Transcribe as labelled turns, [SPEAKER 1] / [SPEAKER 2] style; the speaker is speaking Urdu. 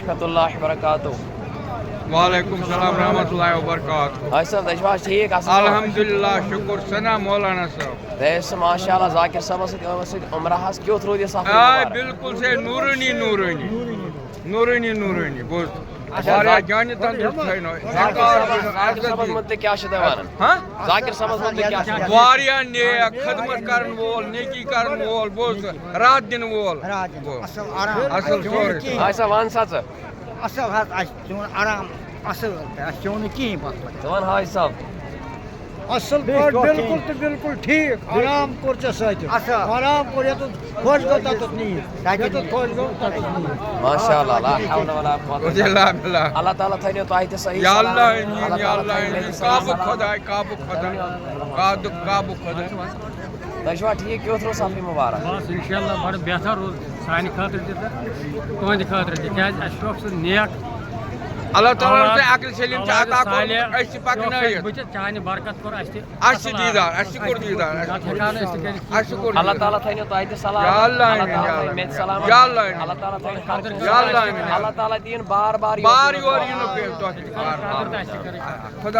[SPEAKER 1] ورحمتہ وبرکاتہ.
[SPEAKER 2] وعلیکم السلام ورحمۃ اللہ وبرکاتہ.
[SPEAKER 1] حاج صاحب تُہۍ چھِو حظ ٹھیٖک اصل پٲٹھۍ؟
[SPEAKER 2] الحمدللہ شکر ثنا مولانا صاحب.
[SPEAKER 1] ماشاء اللہ ذاکر صٲبس سۭتۍ عمرہس کیُتھ روٗد یہِ سفر
[SPEAKER 2] آ
[SPEAKER 1] مُبارک؟
[SPEAKER 2] بالکل سے نورانی نورانی نورانی نورانی بوز واریاہ جانہِ تندرست تھٲینو.
[SPEAKER 1] ذاکر صٲبس متعلق کیٛاہ چھِو تُہۍ ونان؟
[SPEAKER 2] ہاں
[SPEAKER 1] ذاکر صٲبس متعلق کیٛاہ چھِو ونان؟
[SPEAKER 2] واریاہ نیک خدمت کرن وول نیکی کرن وول بوز رات دِنہٕ وول اصل سورُے.
[SPEAKER 1] حاج صاحب ون سا ژٕ.
[SPEAKER 3] اصل حظ اَسہِ چون آرام اصل اَسہِ چون نہٕ کِہیٖنۍ مسلہٕ.
[SPEAKER 1] ژٕ ون حاج صاحب.
[SPEAKER 4] اصل پٲٹھۍ بالکل تہٕ بالکل ٹھیٖک. آرام کوٚر ژےٚ سۭتۍ آرام کوٚر ییٚتٮ۪تھ خۄش گوٚو تَتٮ۪تھ نیٖر ییٚتٮ۪تھ خۄش گوٚو تَتٮ۪تھ نیٖر.
[SPEAKER 1] ماشاء اللہ لا حول ولا قوة الا
[SPEAKER 2] باللہ باللہ.
[SPEAKER 1] اللہ تعالیٰ تھٲینو تۄہہِ تہِ صحیح
[SPEAKER 2] یا
[SPEAKER 1] سلامت.
[SPEAKER 2] اللہ امین یا
[SPEAKER 1] تعالیٰ
[SPEAKER 2] اللہ
[SPEAKER 1] تھٲینو
[SPEAKER 2] امین.
[SPEAKER 1] تۄہہِ صحیح
[SPEAKER 2] کعبُک
[SPEAKER 1] سلامت.
[SPEAKER 2] خۄداے کعبُک خۄداے کعبُک خۄداے.
[SPEAKER 1] تۄہہِ چھُوا ٹھیٖک کیُتھ روٗد سفر مُبارک؟
[SPEAKER 5] بس انشاءاللہ بڑٕ بہتر روٗد سانہِ خٲطرٕ تہِ تہٕ تُہنٛدِ خٲطرٕ تہِ کیٛازِ اَسہِ چھُکھ سُہ نیک
[SPEAKER 2] اللہ تعالیٰ تۄہہِ عقل سلیٖم چھِ عطا کوٚرمُت أسۍ چھِ پکنٲیِتھ.
[SPEAKER 5] بٕتھِ چانہِ برکت کوٚر اَسہِ تہِ
[SPEAKER 2] اَسہِ چھِ دیٖدار اَسہِ چھِ کوٚر دیٖدار
[SPEAKER 5] نتہٕ ہٮ۪کہٕ نہٕ أسۍ تہِ کٔرِتھ.
[SPEAKER 2] اَسہِ چھِ کوٚر
[SPEAKER 1] اللہ
[SPEAKER 2] دیٖدار.
[SPEAKER 1] تعالیٰ تھٲینو تۄہہِ تہِ سلامت.
[SPEAKER 2] یا اللہ
[SPEAKER 1] اللہ
[SPEAKER 2] آمیٖن،
[SPEAKER 1] تعالیٰ
[SPEAKER 2] یا
[SPEAKER 1] تھٲینو
[SPEAKER 2] اللہ.
[SPEAKER 1] مےٚ تہِ سلامت.
[SPEAKER 2] یا اللہ آمیٖن.
[SPEAKER 1] اللہ تعالیٰ تھٲینو خلقس
[SPEAKER 2] یا اللہ
[SPEAKER 1] سلامت.
[SPEAKER 2] آمیٖن.
[SPEAKER 1] اللہ تعالیٰ دِیِن بار بار
[SPEAKER 2] بار یور یِنہٕ پیٚیہِ تۄہہِ.
[SPEAKER 5] خٲطرٕ تہِ اَسہِ تہِ کٔرِتھ.
[SPEAKER 2] خۄدا